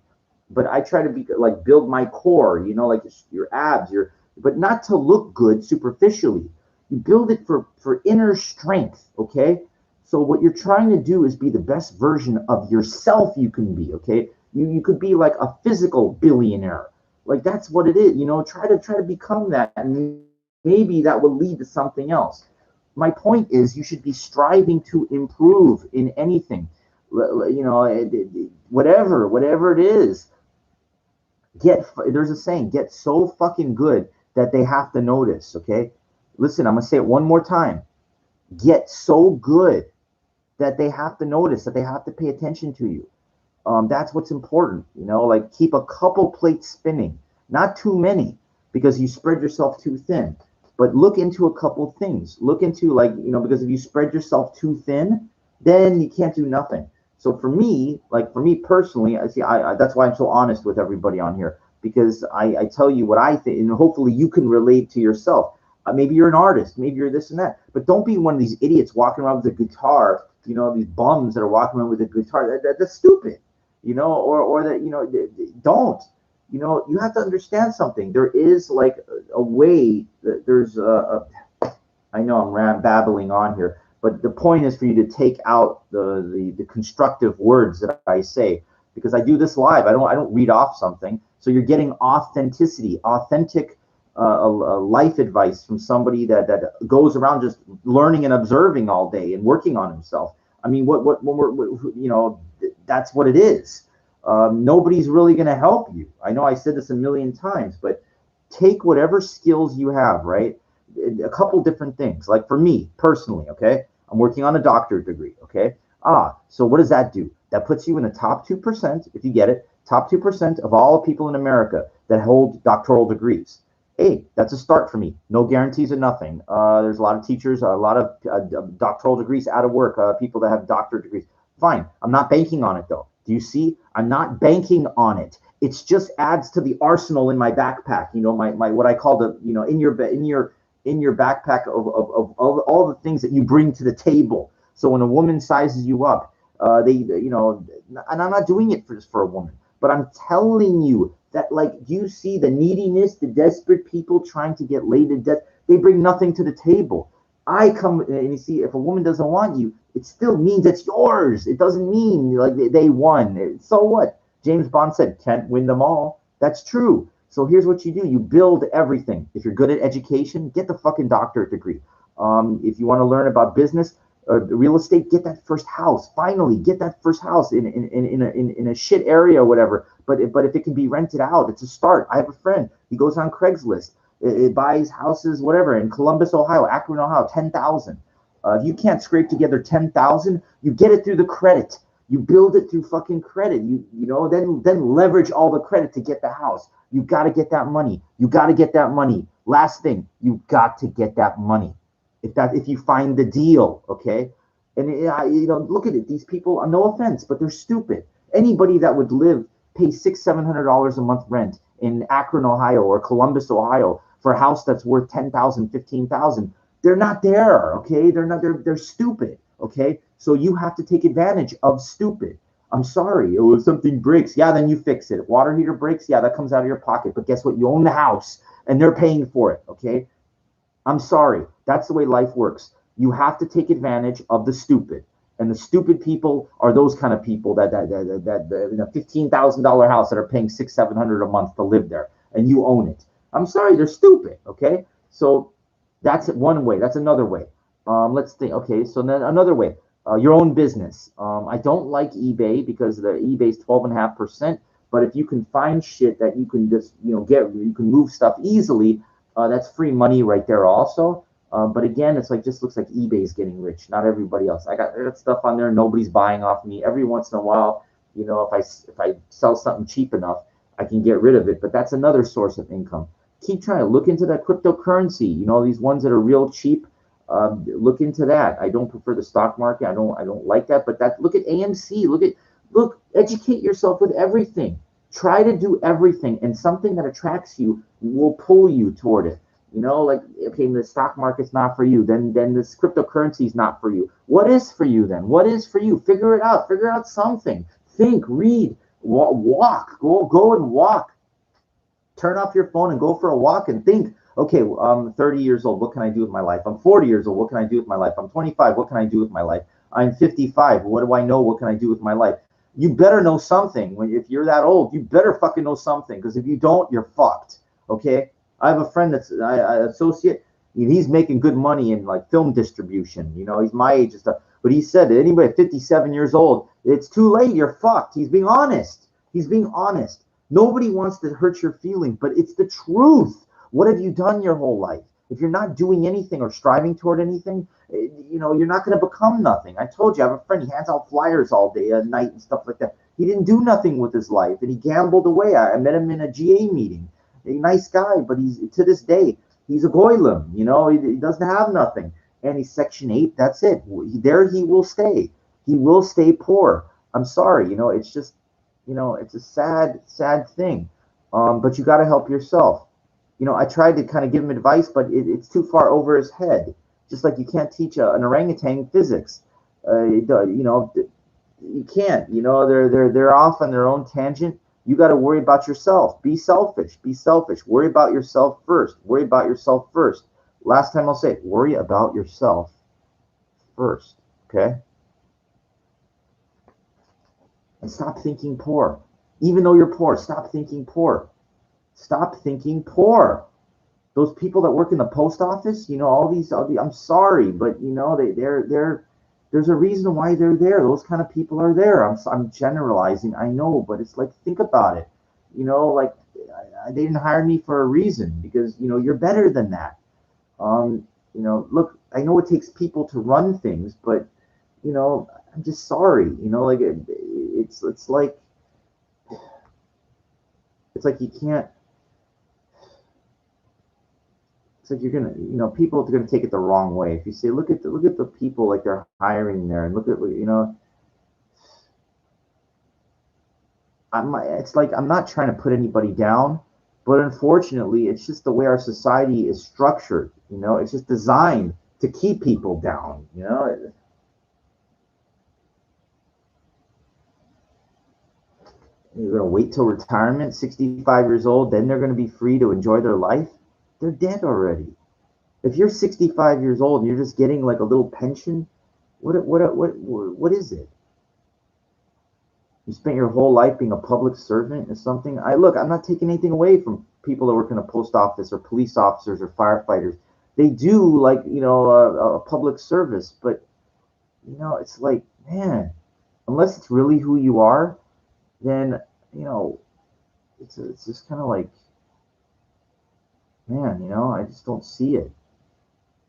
But I try to be like build my core. You know, like your abs. But not to look good superficially. You build it for inner strength. Okay. So what you're trying to do is be the best version of yourself you can be. Okay. You could be like a physical billionaire. Like that's what it is. You know, try to become that, and maybe that will lead to something else. My point is, you should be striving to improve in anything. You know, whatever it is. There's a saying, get so fucking good that they have to notice. Okay, listen, I'm gonna say it one more time. Get so good that they have to notice, that they have to pay attention to you. That's what's important. You know, like keep a couple plates spinning, not too many, because you spread yourself too thin. But look into a couple things. Look into like because if you spread yourself too thin, then you can't do nothing. So for me personally, I see. That's why I'm so honest with everybody on here, because I tell you what I think, and hopefully you can relate to yourself. Maybe you're an artist, maybe you're this and that, but don't be one of these idiots walking around with a guitar. You know, these bums that are walking around with a guitar. That's stupid. You know, or that don't. You know, you have to understand something. There is like a way that there's I know I'm babbling on here, but the point is for you to take out the constructive words that I say, because I do this live. I don't read off something. So you're getting authenticity, authentic life advice from somebody that goes around just learning and observing all day and working on himself. I mean, that's what it is. Nobody's really going to help you. I know I said this a million times, but take whatever skills you have, right? A couple different things. Like for me personally, okay, I'm working on a doctorate degree, okay. So what does that do? That puts you in the top 2%, if you get it, top 2% of all people in America that hold doctoral degrees. Hey, that's a start for me. No guarantees of nothing. There's a lot of teachers, a lot of doctoral degrees out of work, people that have doctorate degrees. Fine. I'm not banking on it though. Do you see? I'm not banking on it. It's just adds to the arsenal in my backpack. You know, my what I call the in your backpack of all the things that you bring to the table. So when a woman sizes you up, and I'm not doing it just for a woman, but I'm telling you that, like, do you see the neediness, the desperate people trying to get laid to death? They bring nothing to the table. I come and you see, if a woman doesn't want you, it still means it's yours. It doesn't mean like they won. So what? James Bond said, can't win them all. That's true. So here's what you do. You build everything. If you're good at education, get the fucking doctorate degree. If you want to learn about business or real estate, get that first house. Finally, get that first house in a shit area or whatever. But if it can be rented out, it's a start. I have a friend. He goes on Craigslist. It buys houses, whatever, in Columbus, Ohio, Akron, Ohio, 10,000. If you can't scrape together 10,000, you get it through the credit. You build it through fucking credit. Then leverage all the credit to get the house. You got to get that money. You got to get that money. Last thing, you got to get that money. If you find the deal, okay? And look at it. These people, no offense, but they're stupid. Anybody that would pay $700 a month rent in Akron, Ohio, or Columbus, Ohio, for a house that's worth 10,000, 15,000, they're not there. Okay, they're not. They're stupid. Okay, so you have to take advantage of stupid. I'm sorry. Oh, if something breaks, yeah, then you fix it. If water heater breaks, yeah, that comes out of your pocket. But guess what? You own the house, and they're paying for it. Okay, I'm sorry. That's the way life works. You have to take advantage of the stupid. And the stupid people are those kind of people that in a $15,000 house that are paying $600-700 a month to live there, and you own it. I'm sorry, they're stupid. Okay, so that's one way. That's another way. Let's think. Okay, so then another way, your own business. I don't like eBay because the eBay's 12.5%. But if you can find shit that you can just you can move stuff easily, that's free money right there also. But again, it's like just looks like eBay's getting rich, not everybody else. I got stuff on there, nobody's buying off me. Every once in a while, if I sell something cheap enough, I can get rid of it. But that's another source of income. Keep trying to look into that cryptocurrency. These ones that are real cheap. Look into that. I don't prefer the stock market. I don't like that. But look at AMC. Educate yourself with everything. Try to do everything, and something that attracts you will pull you toward it. Okay, the stock market's not for you, then this cryptocurrency is not for you. What is for you then? What is for you? Figure it out. Figure out something. Think, read, walk. Go and walk. Turn off your phone and go for a walk and think. Okay, I'm 30 years old. What can I do with my life? I'm 40 years old. What can I do with my life? I'm 25. What can I do with my life? I'm 55. What do I know? What can I do with my life? You better know something. If you're that old, you better fucking know something. Because if you don't, you're fucked. Okay? I have a friend that's an associate. He's making good money in like film distribution. He's my age and stuff. But he said that anybody at 57 years old, it's too late. You're fucked. He's being honest. He's being honest. Nobody wants to hurt your feelings, but it's the truth. What have you done your whole life? If you're not doing anything or striving toward anything, you're not going to become nothing. I told you, I have a friend. He hands out flyers all day at night and stuff like that. He didn't do nothing with his life, and he gambled away. I met him in a GA meeting. A nice guy, but to this day, he's a goylem. He doesn't have nothing. And he's Section 8. That's it. There he will stay. He will stay poor. I'm sorry. It's just, it's a sad thing. But you got to help yourself. I tried to kind of give him advice, but it's too far over his head. Just like you can't teach an orangutan physics. You can't. They're off on their own tangent. You got to worry about yourself. Be selfish. Be selfish. Worry about yourself first. Worry about yourself first. Last time I'll say it. Worry about yourself first. Okay? And stop thinking poor. Even though you're poor, stop thinking poor. Stop thinking poor. Those people that work in the post office, all these I'm sorry, but there's a reason why they're there. Those kind of people are there. I'm generalizing, I know, but it's like, think about it. They didn't hire me for a reason, because you're better than that. Look, I know it takes people to run things, but I'm just sorry. It's like you can't. It's like you're gonna, people are gonna take it the wrong way. If you say, look at the people like they're hiring there, and look at, it's like, I'm not trying to put anybody down, but unfortunately, it's just the way our society is structured. It's just designed to keep people down. You're gonna wait till retirement, 65 years old, then they're gonna be free to enjoy their life. They're dead already. If you're 65 years old and you're just getting like a little pension, what is it? You spent your whole life being a public servant or something. I'm not taking anything away from people that work in a post office or police officers or firefighters. They do a public service, but it's like, man, unless it's really who you are, then it's just kind of like, man, I just don't see it.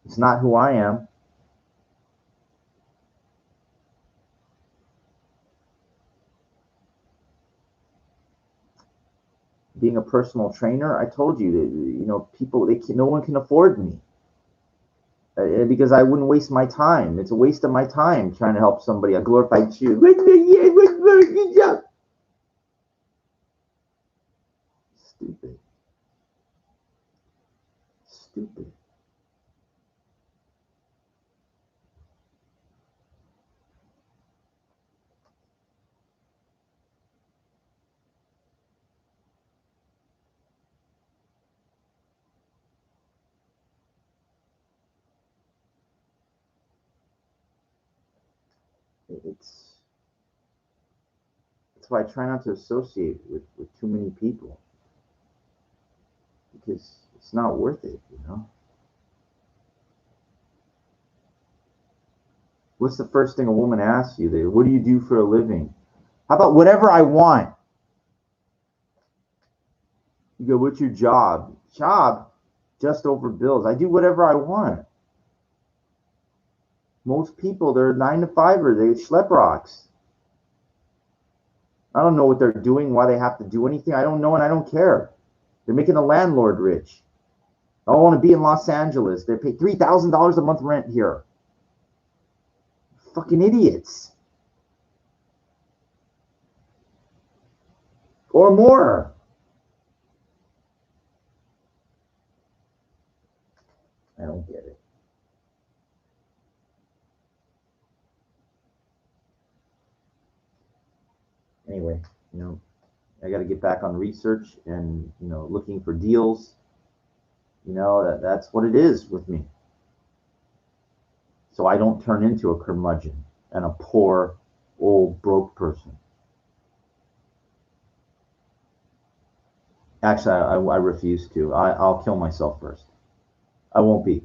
It's not who I am. Being a personal trainer, I told you that people no one can afford me because I wouldn't waste my time. It's a waste of my time trying to help somebody. A glorified Jew. Stupid, stupid. It's that's why I try not to associate with too many people because it's not worth it. What's the first thing a woman asks you? What do you do for a living? How about whatever I want? You go, what's your job? Job? Just over bills. I do whatever I want. Most people, they're 9 to 5er. They schlep rocks. I don't know what they're doing, why they have to do anything. I don't know, and I don't care. They're making the landlord rich. I want to be in Los Angeles. They pay $3,000 a month rent here. Fucking idiots. Or more. I don't get it. Anyway, I got to get back on research and looking for deals. That's what it is with me. So I don't turn into a curmudgeon and a poor old broke person. Actually, I refuse to. I'll kill myself first. I won't be.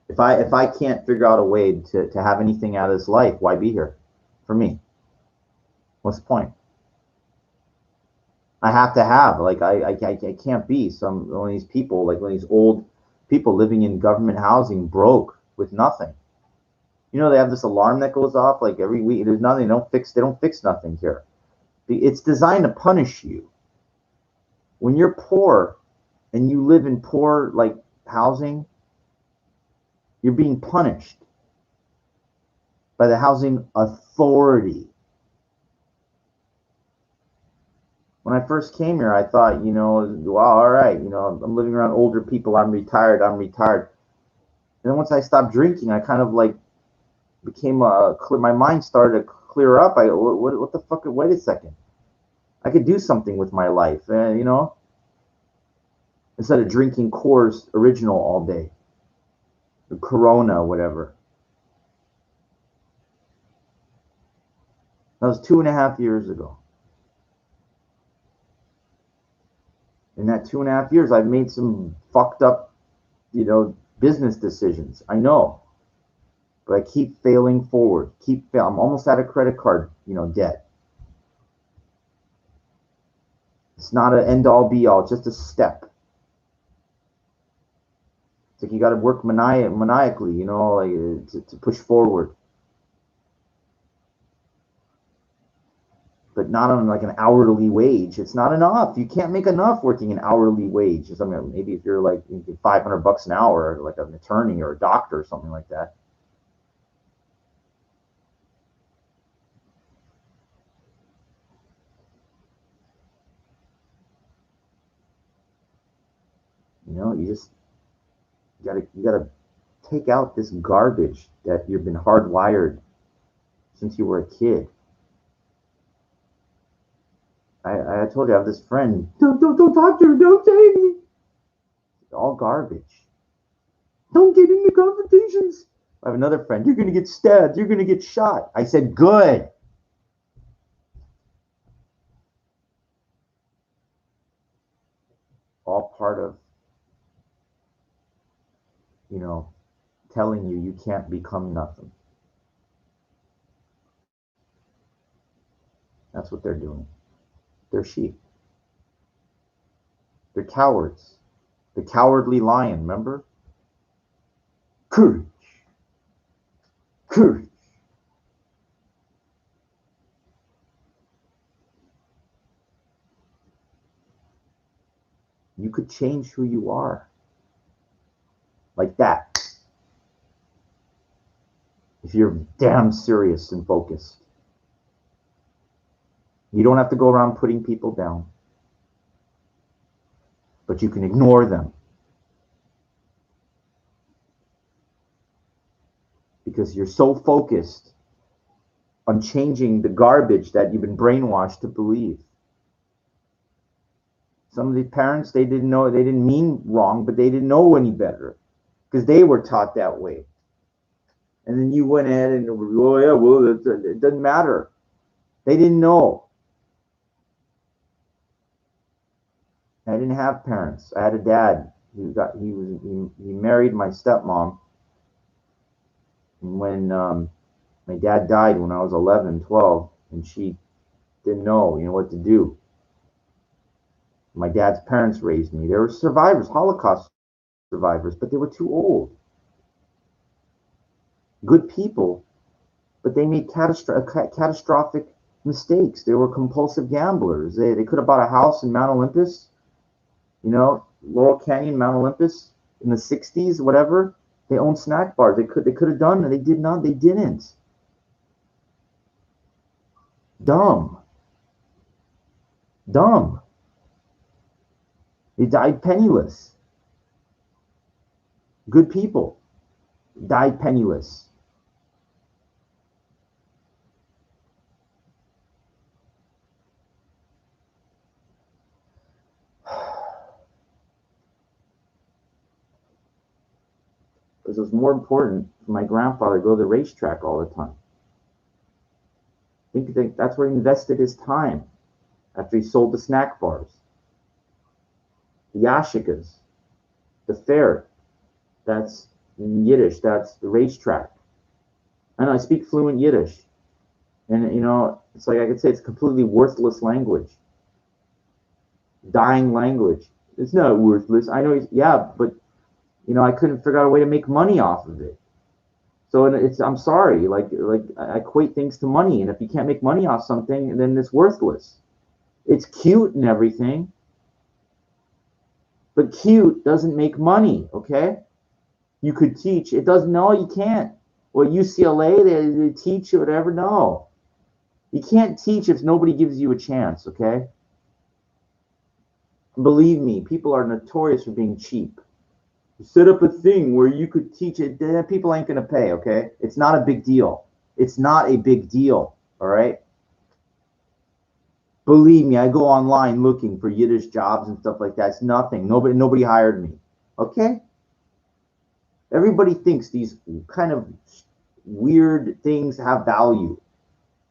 If I can't figure out a way to have anything out of this life, why be here? For me, what's the point? I have to have I can't be one of these people like one of these old people living in government housing, broke with nothing. They have this alarm that goes off like every week. There's nothing. They don't fix nothing here. It's designed to punish you. When you're poor and you live in poor like housing, you're being punished by the housing authority. When I first came here, I thought, wow, all right, I'm living around older people. I'm retired. And then once I stopped drinking, I kind of like became clear. My mind started to clear up. I go, what the fuck? Wait a second. I could do something with my life, instead of drinking Coors Original all day, the Corona, whatever. That was 2.5 years ago. In that 2.5 years, I've made some fucked up, business decisions. I know, but I keep failing forward. I'm almost out of credit card, debt. It's not an end all be all. It's just a step. It's like you got to work maniacally, like to push forward, but not on like an hourly wage. It's not enough. You can't make enough working an hourly wage. I mean, maybe if you're like $500 an hour, like an attorney or a doctor or something like that. You gotta take out this garbage that you've been hardwired since you were a kid. I told you I have this friend. Don't talk to her. Don't say anything. It's all garbage. Don't get into confrontations. I have another friend. You're gonna get stabbed. You're gonna get shot. I said good. All part of you know telling you can't become nothing. That's what they're doing. They're sheep. They're cowards. The Cowardly Lion, remember? Courage, courage. You could change who you are like that if you're damn serious and focused. You don't have to go around putting people down, but you can ignore them because you're so focused on changing the garbage that you've been brainwashed to believe. Some of the parents, they didn't know, they didn't mean wrong, but they didn't know any better because they were taught that way. And then you went ahead and, oh yeah, well, it doesn't matter. They didn't know. I didn't have parents. I had a dad. He married my stepmom. And when my dad died when I was 11, 12, and she didn't know, what to do. My dad's parents raised me. They were survivors, Holocaust survivors, but they were too old. Good people, but they made catastrophic mistakes. They were compulsive gamblers. They could have bought a house in Mount Olympus, Laurel Canyon, Mount Olympus in the 60s, whatever. They owned snack bars. They could have done it. They did not. They didn't. Dumb. They died penniless. Good people died penniless. Because it was more important for my grandfather to go to the racetrack all the time. I think that's where he invested his time after he sold the snack bars. The yashikas, the fair, that's in Yiddish, that's the racetrack. And I speak fluent Yiddish. And, it's like I could say it's a completely worthless language. Dying language. It's not worthless. I know, yeah, but, I couldn't figure out a way to make money off of it. So I'm sorry, like I equate things to money. And if you can't make money off something, then it's worthless. It's cute and everything. But cute doesn't make money, okay? You could teach. It doesn't, no, you can't. Well, UCLA, they teach you whatever. No. You can't teach if nobody gives you a chance, okay? Believe me, people are notorious for being cheap. Set up a thing where you could teach it. People ain't going to pay, okay? It's not a big deal. It's not a big deal, all right? Believe me, I go online looking for Yiddish jobs and stuff like that. It's nothing. Nobody hired me, okay? Everybody thinks these kind of weird things have value.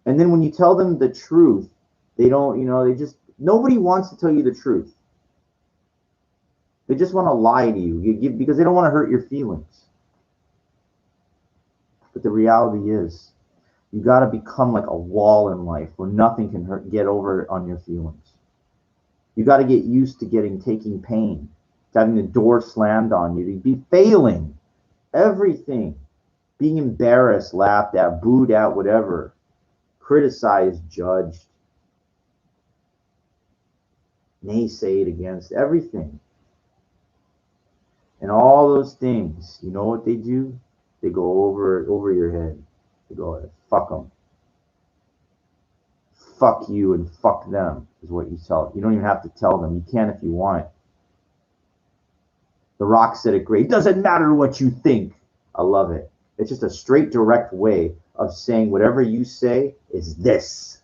And then when you tell them the truth, they don't, nobody wants to tell you the truth. They just want to lie to you because they don't want to hurt your feelings. But the reality is, you got to become like a wall in life where nothing can get over on your feelings. You got to get used to taking pain, to having the door slammed on you, to be failing everything, being embarrassed, laughed at, booed at, whatever, criticized, judged, naysayed against, everything. And all those things, you know what they do? They go over your head. They go, fuck them. Fuck you and fuck them is what you tell. You don't even have to tell them. You can if you want. The Rock said it great. It doesn't matter what you think. I love it. It's just a straight, direct way of saying whatever you say is this.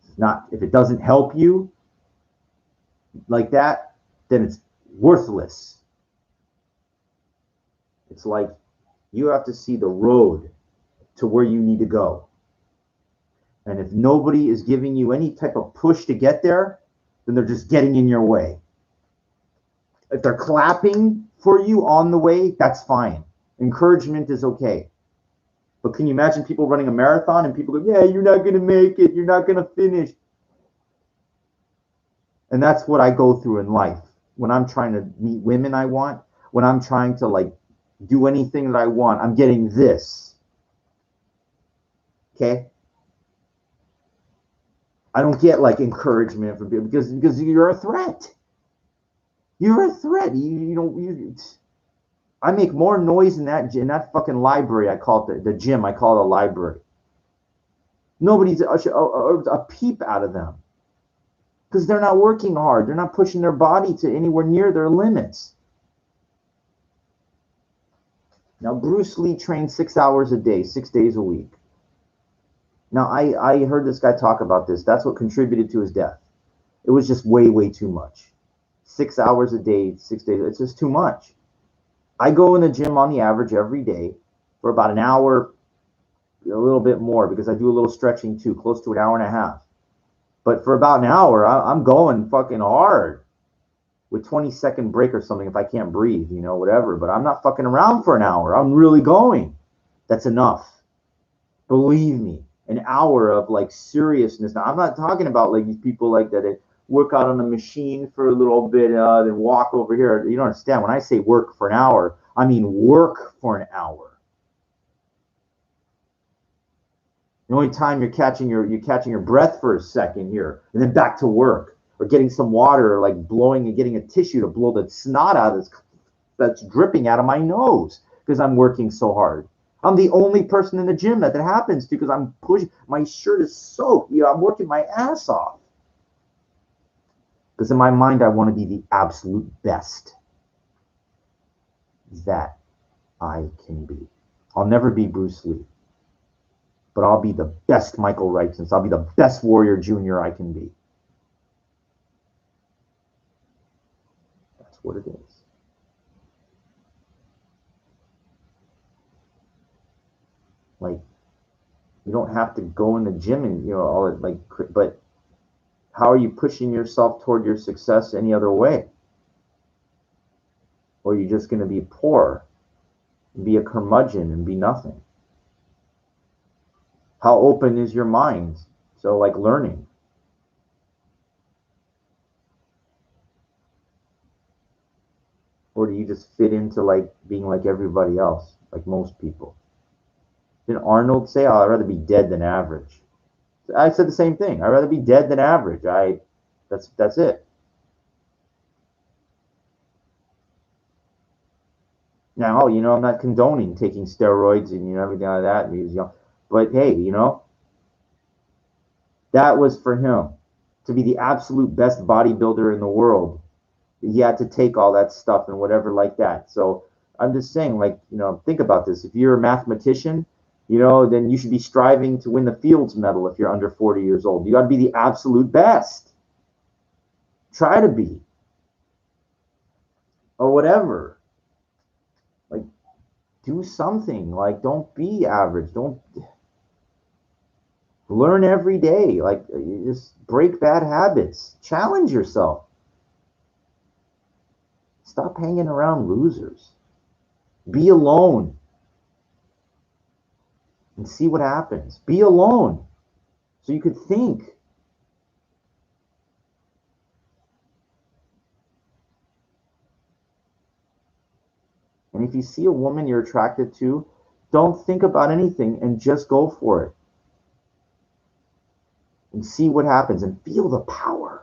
It's not, if it doesn't help you like that, then it's worthless. It's like you have to see the road to where you need to go. And if nobody is giving you any type of push to get there, then they're just getting in your way. If they're clapping for you on the way, that's fine. Encouragement is okay. But can you imagine people running a marathon and people go, yeah, you're not going to make it. You're not going to finish. And that's what I go through in life. when I'm trying to meet women I want, when I'm trying to like do anything that I want, I'm getting this. Okay? I don't get like encouragement from people because you're a threat. You're a threat. I make more noise in that fucking library. I call it the gym. I call it a library. Nobody's a peep out of them because they're not working hard. They're not pushing their body to anywhere near their limits. Now, Bruce Lee trained 6 hours a day, 6 days a week. Now, I heard this guy talk about this. That's what contributed to his death. It was just way, way too much. 6 hours a day, 6 days. It's just too much. I go in the gym on the average every day for about an hour, a little bit more because I do a little stretching too, close to an hour and a half. But for about an hour, I'm going fucking hard with 20-second break or something if I can't breathe, whatever. But I'm not fucking around for an hour. I'm really going. That's enough. Believe me, an hour of like seriousness. Now, I'm not talking about like these people like that. They work out on the machine for a little bit, then walk over here. You don't understand. When I say work for an hour, I mean work for an hour. The only time you're catching your breath for a second here, and then back to work, or getting some water, or like blowing and getting a tissue to blow the snot out that's dripping out of my nose because I'm working so hard. I'm the only person in the gym that happens to because I'm pushing. My shirt is soaked. I'm working my ass off. Because in my mind, I want to be the absolute best that I can be. I'll never be Bruce Lee. But I'll be the best Michael Wright, I'll be the best Warrior Jr. I can be. That's what it is. Like, you don't have to go in the gym and, all it, like, but how are you pushing yourself toward your success any other way? Or are you just going to be poor, and be a curmudgeon and be nothing? How open is your mind? So, like, learning. Or do you just fit into, like, being like everybody else, like most people? Didn't Arnold say, "Oh, I'd rather be dead than average"? I said the same thing. I'd rather be dead than average. That's it. Now, I'm not condoning taking steroids and everything like that. But hey, that was for him to be the absolute best bodybuilder in the world. He had to take all that stuff and whatever like that. So I'm just saying, like, think about this. If you're a mathematician, then you should be striving to win the Fields Medal if you're under 40 years old. You got to be the absolute best. Try to be. Or whatever. Like, do something. Like, don't be average. Don't learn every day. Like, just break bad habits. Challenge yourself. Stop hanging around losers. Be alone. And see what happens. Be alone. So you could think. And if you see a woman you're attracted to, don't think about anything and just go for it. And see what happens and feel the power.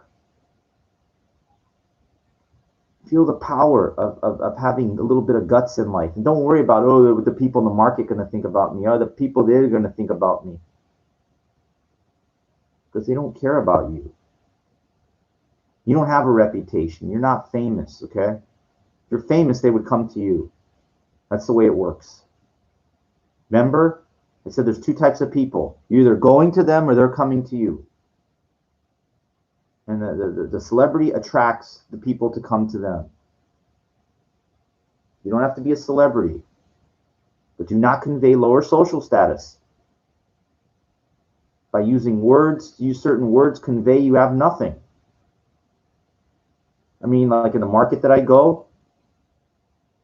Feel the power of having a little bit of guts in life. And don't worry about, what the people in the market going to think about me. Are the people they're going to think about me? Because they don't care about you. You don't have a reputation. You're not famous, okay? If you're famous, they would come to you. That's the way it works. Remember? I said there's two types of people. You're either going to them or they're coming to you. And the celebrity attracts the people to come to them. You don't have to be a celebrity. But do not convey lower social status. By using words, use certain words, convey you have nothing. I mean, like in the market that I go,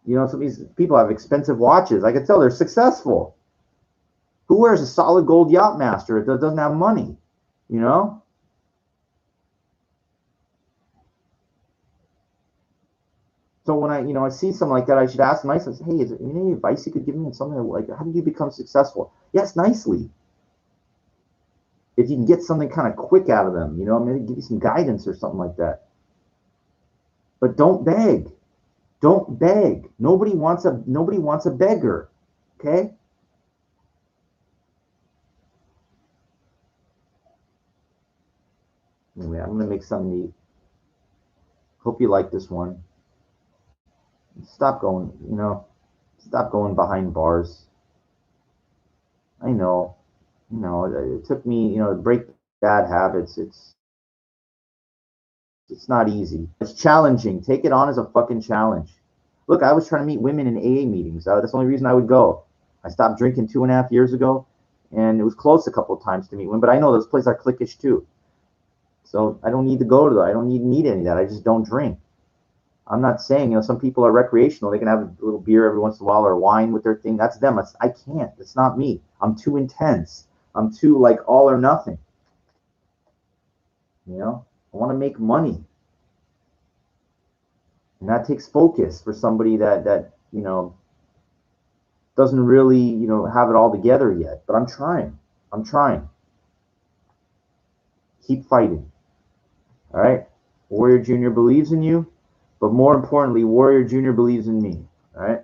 some of these people have expensive watches. I can tell they're successful. Who wears a solid gold Yachtmaster that doesn't have money? So when I see something like that, I should ask nicely, hey, is there any advice you could give me on something like, how do you become successful? Yes, nicely. If you can get something kind of quick out of them, maybe give you some guidance or something like that. But don't beg. Don't beg. Nobody wants a beggar. Okay? Anyway, I'm gonna make something to eat. Hope you like this one. Stop going, stop going behind bars. I know, it took me, to break bad habits. It's not easy. It's challenging. Take it on as a fucking challenge. Look, I was trying to meet women in AA meetings. That's the only reason I would go. I stopped drinking 2.5 years ago, and it was close a couple of times to meet women. But I know those places are cliquish too, so I don't need to go to that. I don't need any of that. I just don't drink. I'm not saying, some people are recreational. They can have a little beer every once in a while or wine with their thing. That's them. I can't. It's not me. I'm too intense. I'm too like all or nothing. I want to make money, and that takes focus for somebody that doesn't really have it all together yet. But I'm trying. I'm trying. Keep fighting. All right. Warrior Junior believes in you, but more importantly, Warrior Junior believes in me. All right.